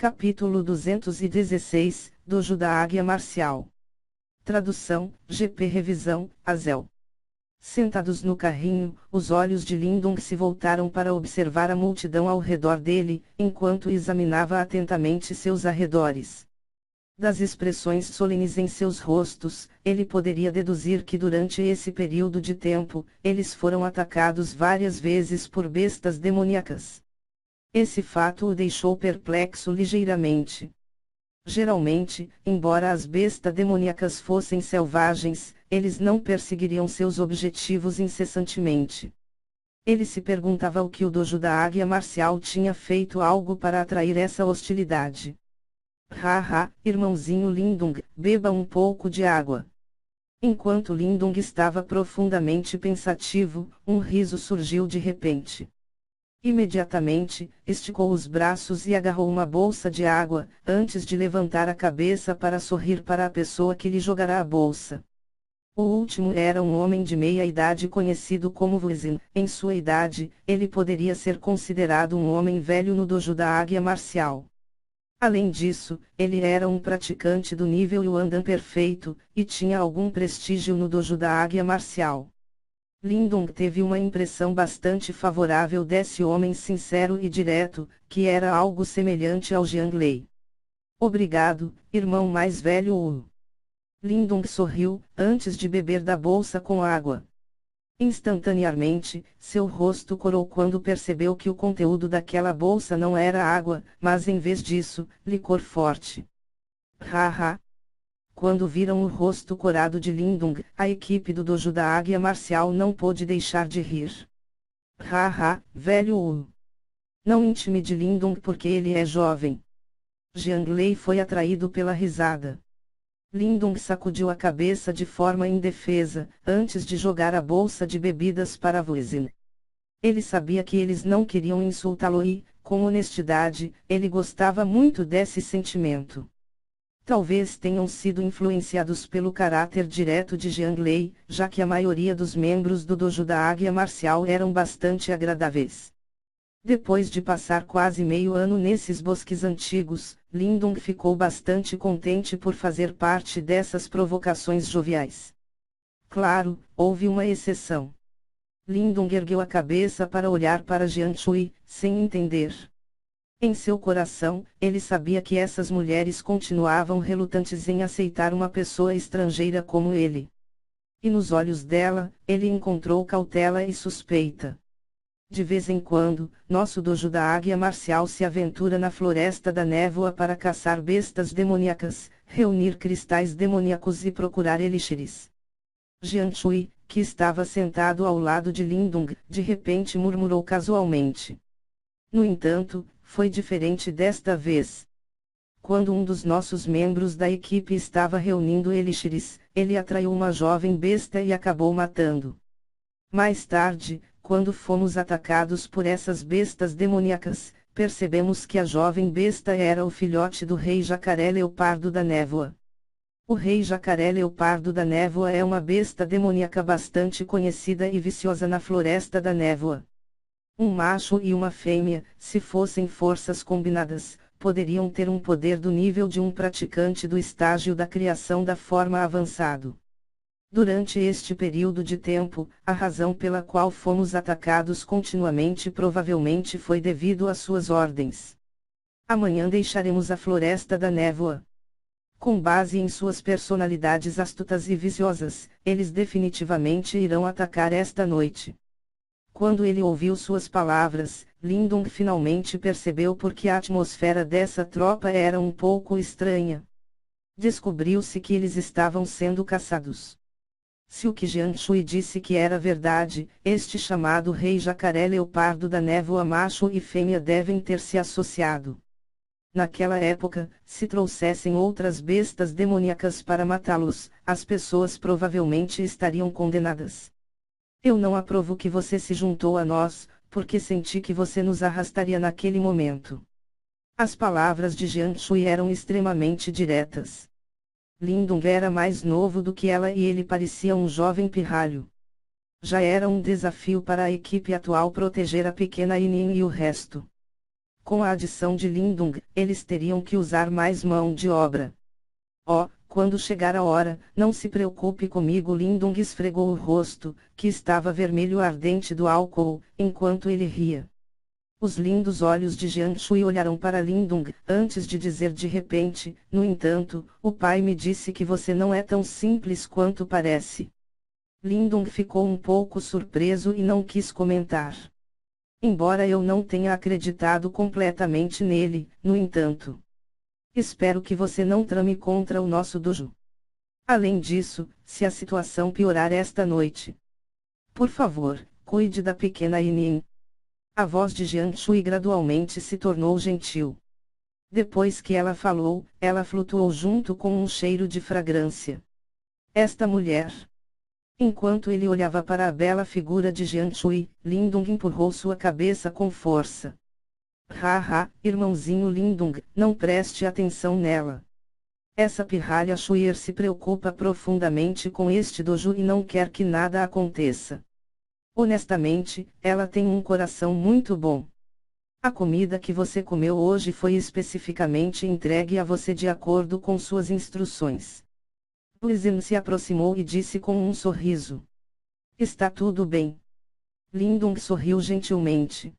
Capítulo 216, Dojo da Águia Marcial. Tradução, GP Revisão, Azel. Sentados no carrinho, os olhos de Lindung se voltaram para observar a multidão ao redor dele, enquanto examinava atentamente seus arredores. Das expressões solenes em seus rostos, ele poderia deduzir que durante esse período de tempo, eles foram atacados várias vezes por bestas demoníacas. Esse fato o deixou perplexo ligeiramente. Geralmente, embora as bestas demoníacas fossem selvagens, eles não perseguiriam seus objetivos incessantemente. Ele se perguntava o que o dojo da Águia Marcial tinha feito algo para atrair essa hostilidade. Haha, irmãozinho Lindung, beba um pouco de água. Enquanto Lindung estava profundamente pensativo, um riso surgiu de repente. Imediatamente, esticou os braços e agarrou uma bolsa de água, antes de levantar a cabeça para sorrir para a pessoa que lhe jogará a bolsa. O último era um homem de meia idade conhecido como Wuxin. Em sua idade, ele poderia ser considerado um homem velho no dojo da Águia Marcial. Além disso, ele era um praticante do nível Yuandan perfeito, e tinha algum prestígio no dojo da Águia Marcial. Lindung teve uma impressão bastante favorável desse homem sincero e direto, que era algo semelhante ao Jiang Lei. Obrigado, irmão mais velho Wu. Lindung sorriu, antes de beber da bolsa com água. Instantaneamente, seu rosto corou quando percebeu que o conteúdo daquela bolsa não era água, mas em vez disso, licor forte. Haha! Quando viram o rosto corado de Lindung, a equipe do dojo da Águia Marcial não pôde deixar de rir. Haha, velho Wu. Não intimide Lindung porque ele é jovem. Jiang Lei foi atraído pela risada. Lindung sacudiu a cabeça de forma indefesa, antes de jogar a bolsa de bebidas para Wuxin. Ele sabia que eles não queriam insultá-lo e, com honestidade, ele gostava muito desse sentimento. Talvez tenham sido influenciados pelo caráter direto de Jiang Lei, já que a maioria dos membros do dojo da Águia Marcial eram bastante agradáveis. Depois de passar quase meio ano nesses bosques antigos, Lindung ficou bastante contente por fazer parte dessas provocações joviais. Claro, houve uma exceção. Lindung ergueu a cabeça para olhar para Jiang Shui, sem entender. Em seu coração, ele sabia que essas mulheres continuavam relutantes em aceitar uma pessoa estrangeira como ele. E nos olhos dela, ele encontrou cautela e suspeita. De vez em quando, nosso dojo da Águia Marcial se aventura na Floresta da Névoa para caçar bestas demoníacas, reunir cristais demoníacos e procurar elixires. Jiang Shui, que estava sentado ao lado de Lindung, de repente murmurou casualmente. No entanto, foi diferente desta vez. Quando um dos nossos membros da equipe estava reunindo elixires, ele atraiu uma jovem besta e acabou matando. Mais tarde, quando fomos atacados por essas bestas demoníacas, percebemos que a jovem besta era o filhote do rei jacaré leopardo da névoa. O rei jacaré leopardo da névoa é uma besta demoníaca bastante conhecida e viciosa na floresta da névoa. Um macho e uma fêmea, se fossem forças combinadas, poderiam ter um poder do nível de um praticante do estágio da criação da forma avançado. Durante este período de tempo, a razão pela qual fomos atacados continuamente provavelmente foi devido às suas ordens. Amanhã deixaremos a Floresta da Névoa. Com base em suas personalidades astutas e viciosas, eles definitivamente irão atacar esta noite. Quando ele ouviu suas palavras, Lindung finalmente percebeu porque a atmosfera dessa tropa era um pouco estranha. Descobriu-se que eles estavam sendo caçados. Se o que Jiang Shui disse que era verdade, este chamado rei jacaré leopardo da névoa macho e fêmea devem ter se associado. Naquela época, se trouxessem outras bestas demoníacas para matá-los, as pessoas provavelmente estariam condenadas. Eu não aprovo que você se juntou a nós, porque senti que você nos arrastaria naquele momento. As palavras de Jiang Shui eram extremamente diretas. Lindung era mais novo do que ela e ele parecia um jovem pirralho. Já era um desafio para a equipe atual proteger a pequena Inin e o resto. Com a adição de Lindung, eles teriam que usar mais mão de obra. Oh, quando chegar a hora, não se preocupe comigo. Lindung esfregou o rosto, que estava vermelho ardente do álcool, enquanto ele ria. Os lindos olhos de Jiang Shui olharam para Lindung, antes de dizer de repente, no entanto, o pai me disse que você não é tão simples quanto parece. Lindung ficou um pouco surpreso e não quis comentar. Embora eu não tenha acreditado completamente nele, no entanto. Espero que você não trame contra o nosso dojo. Além disso, se a situação piorar esta noite. Por favor, cuide da pequena Inin. A voz de Jiang Shui gradualmente se tornou gentil. Depois que ela falou, ela flutuou junto com um cheiro de fragrância. Esta mulher. Enquanto ele olhava para a bela figura de Jiang Shui, Lindung empurrou sua cabeça com força. Haha, irmãozinho Lindung, não preste atenção nela. Essa pirralha Shuier se preocupa profundamente com este dojo e não quer que nada aconteça. Honestamente, ela tem um coração muito bom. A comida que você comeu hoje foi especificamente entregue a você de acordo com suas instruções. Lizin se aproximou e disse com um sorriso. Está tudo bem. Lindung sorriu gentilmente.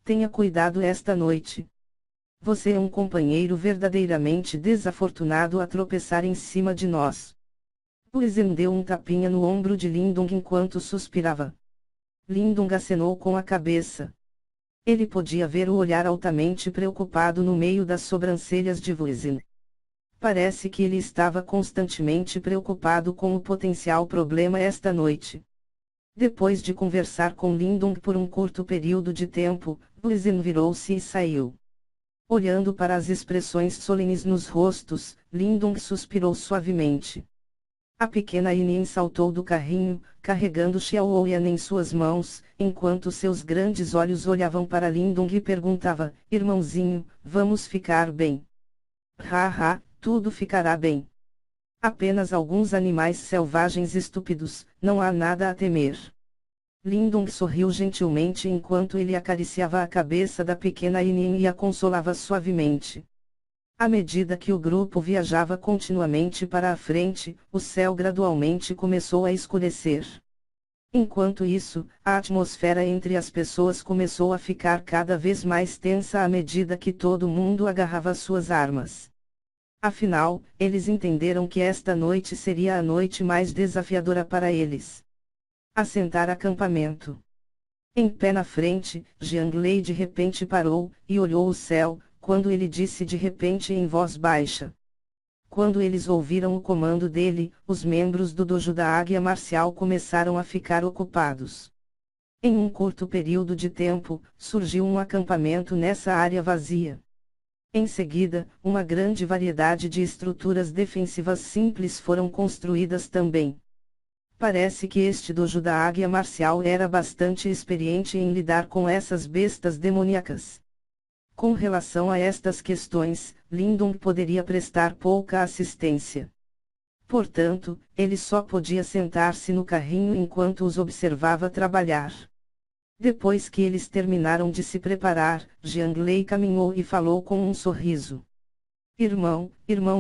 Tenha cuidado esta noite. Você é um companheiro verdadeiramente desafortunado a tropeçar em cima de nós. Lizin deu um tapinha no ombro de Lindung enquanto suspirava. Lindung acenou com a cabeça. Ele podia ver o olhar altamente preocupado no meio das sobrancelhas de Lizin. Parece que ele estava constantemente preocupado com o potencial problema esta noite. Depois de conversar com Lindung por um curto período de tempo, Lizin virou-se e saiu. Olhando para as expressões solenes nos rostos, Lindung suspirou suavemente. A pequena Inin saltou do carrinho, carregando Xiaoyan em suas mãos, enquanto seus grandes olhos olhavam para Lindung e perguntava, irmãozinho, vamos ficar bem? Haha, tudo ficará bem. Apenas alguns animais selvagens estúpidos, não há nada a temer. Lindung sorriu gentilmente enquanto ele acariciava a cabeça da pequena Inin e a consolava suavemente. À medida que o grupo viajava continuamente para a frente, o céu gradualmente começou a escurecer. Enquanto isso, a atmosfera entre as pessoas começou a ficar cada vez mais tensa à medida que todo mundo agarrava suas armas. Afinal, eles entenderam que esta noite seria a noite mais desafiadora para eles. Assentar acampamento. Em pé na frente, Jiang Lei de repente parou, e olhou o céu, quando ele disse de repente em voz baixa. Quando eles ouviram o comando dele, os membros do dojo da Águia Marcial começaram a ficar ocupados. Em um curto período de tempo, surgiu um acampamento nessa área vazia. Em seguida, uma grande variedade de estruturas defensivas simples foram construídas também. Parece que este dojo da Águia Marcial era bastante experiente em lidar com essas bestas demoníacas. Com relação a estas questões, Lindung poderia prestar pouca assistência. Portanto, ele só podia sentar-se no carrinho enquanto os observava trabalhar. Depois que eles terminaram de se preparar, Jiang Lei caminhou e falou com um sorriso. Irmão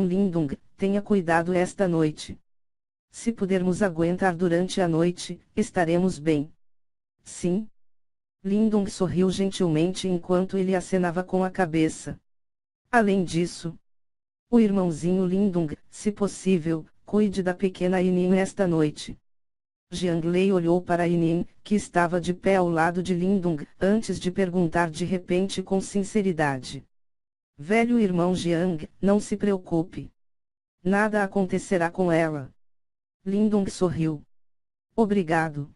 Lindung, tenha cuidado esta noite. Se pudermos aguentar durante a noite, estaremos bem. Sim. Lindung sorriu gentilmente enquanto ele acenava com a cabeça. Além disso, o irmãozinho Lindung, se possível, cuide da pequena Inin esta noite. Jiang Lei olhou para Inin, que estava de pé ao lado de Lindung, antes de perguntar de repente com sinceridade. Velho irmão Jiang, não se preocupe. Nada acontecerá com ela. Lindung sorriu. Obrigado.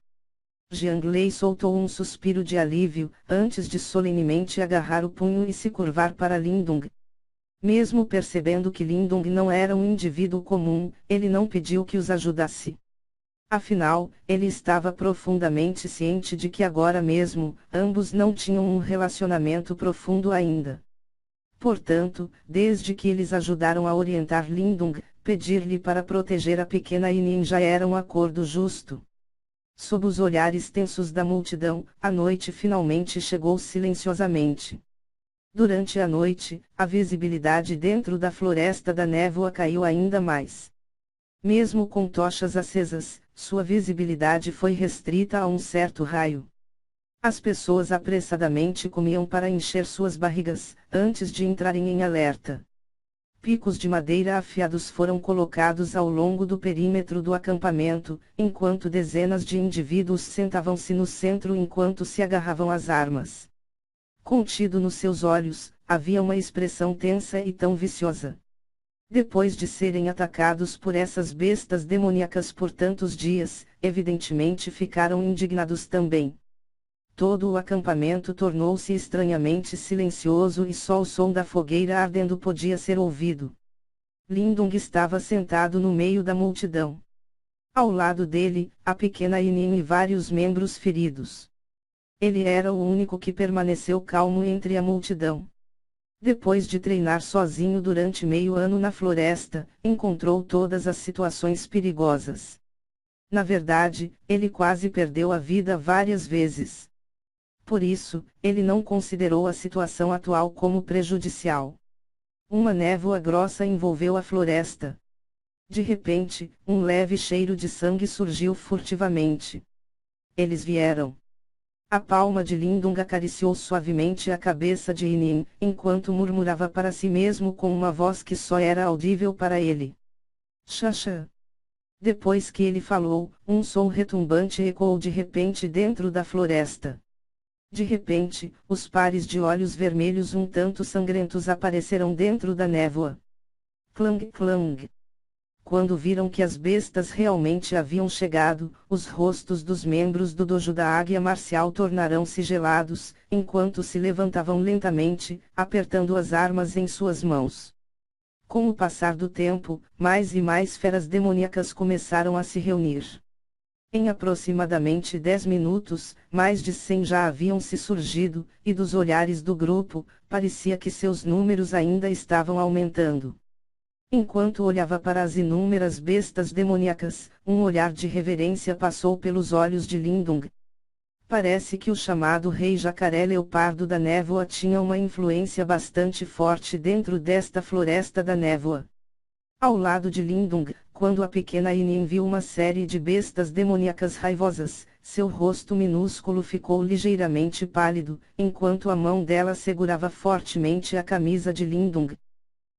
Jiang Lei soltou um suspiro de alívio, antes de solenemente agarrar o punho e se curvar para Lindung. Mesmo percebendo que Lindung não era um indivíduo comum, ele não pediu que os ajudasse. Afinal, ele estava profundamente ciente de que agora mesmo, ambos não tinham um relacionamento profundo ainda. Portanto, desde que eles ajudaram a orientar Lindung, pedir-lhe para proteger a pequena Inin já era um acordo justo. Sob os olhares tensos da multidão, a noite finalmente chegou silenciosamente. Durante a noite, a visibilidade dentro da floresta da névoa caiu ainda mais. Mesmo com tochas acesas, sua visibilidade foi restrita a um certo raio. As pessoas apressadamente comiam para encher suas barrigas, antes de entrarem em alerta. Picos de madeira afiados foram colocados ao longo do perímetro do acampamento, enquanto dezenas de indivíduos sentavam-se no centro enquanto se agarravam às armas. Contido nos seus olhos, havia uma expressão tensa e tão viciosa. Depois de serem atacados por essas bestas demoníacas por tantos dias, evidentemente ficaram indignados também. Todo o acampamento tornou-se estranhamente silencioso e só o som da fogueira ardendo podia ser ouvido. Lindung estava sentado no meio da multidão. Ao lado dele, a pequena Inin e vários membros feridos. Ele era o único que permaneceu calmo entre a multidão. Depois de treinar sozinho durante meio ano na floresta, encontrou todas as situações perigosas. Na verdade, ele quase perdeu a vida várias vezes. Por isso, ele não considerou a situação atual como prejudicial. Uma névoa grossa envolveu a floresta. De repente, um leve cheiro de sangue surgiu furtivamente. Eles vieram. A palma de Lindung acariciou suavemente a cabeça de Inin, enquanto murmurava para si mesmo com uma voz que só era audível para ele. Xaxã. Depois que ele falou, um som retumbante ecoou de repente dentro da floresta. De repente, os pares de olhos vermelhos um tanto sangrentos apareceram dentro da névoa. Clang clang. Quando viram que as bestas realmente haviam chegado, os rostos dos membros do dojo da águia marcial tornaram-se gelados, enquanto se levantavam lentamente, apertando as armas em suas mãos. Com o passar do tempo, mais e mais feras demoníacas começaram a se reunir. Em aproximadamente 10 minutos, mais de 100 já haviam se surgido, e dos olhares do grupo, parecia que seus números ainda estavam aumentando. Enquanto olhava para as inúmeras bestas demoníacas, um olhar de reverência passou pelos olhos de Lindung. Parece que o chamado Rei Jacaré Leopardo da Névoa tinha uma influência bastante forte dentro desta floresta da névoa. Ao lado de Lindung, quando a pequena Inin viu uma série de bestas demoníacas raivosas, seu rosto minúsculo ficou ligeiramente pálido, enquanto a mão dela segurava fortemente a camisa de Lindung.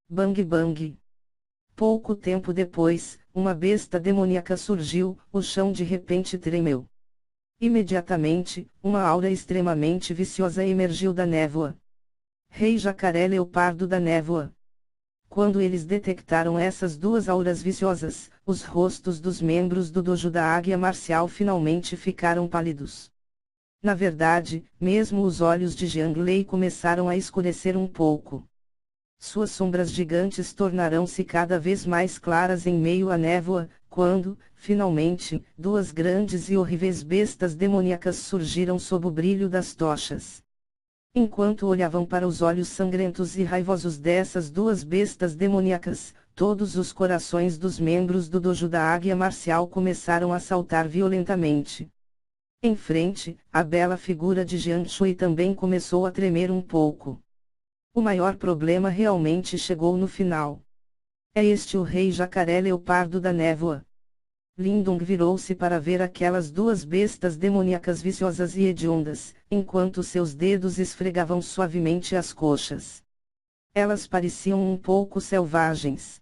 Bang bang. Pouco tempo depois, uma besta demoníaca surgiu, o chão de repente tremeu. Imediatamente, uma aura extremamente viciosa emergiu da névoa. Rei Jacaré Leopardo da Névoa. Quando eles detectaram essas duas auras viciosas, os rostos dos membros do dojo da águia marcial finalmente ficaram pálidos. Na verdade, mesmo os olhos de Jiang Lei começaram a escurecer um pouco. Suas sombras gigantes tornarão-se cada vez mais claras em meio à névoa, quando, finalmente, duas grandes e horríveis bestas demoníacas surgiram sob o brilho das tochas. Enquanto olhavam para os olhos sangrentos e raivosos dessas duas bestas demoníacas, todos os corações dos membros do dojo da águia marcial começaram a saltar violentamente. Em frente, a bela figura de Jiang Shui também começou a tremer um pouco. O maior problema realmente chegou no final. É este o Rei Jacaré Leopardo da Névoa. Lindung virou-se para ver aquelas duas bestas demoníacas viciosas e hediondas, enquanto seus dedos esfregavam suavemente as coxas. Elas pareciam um pouco selvagens.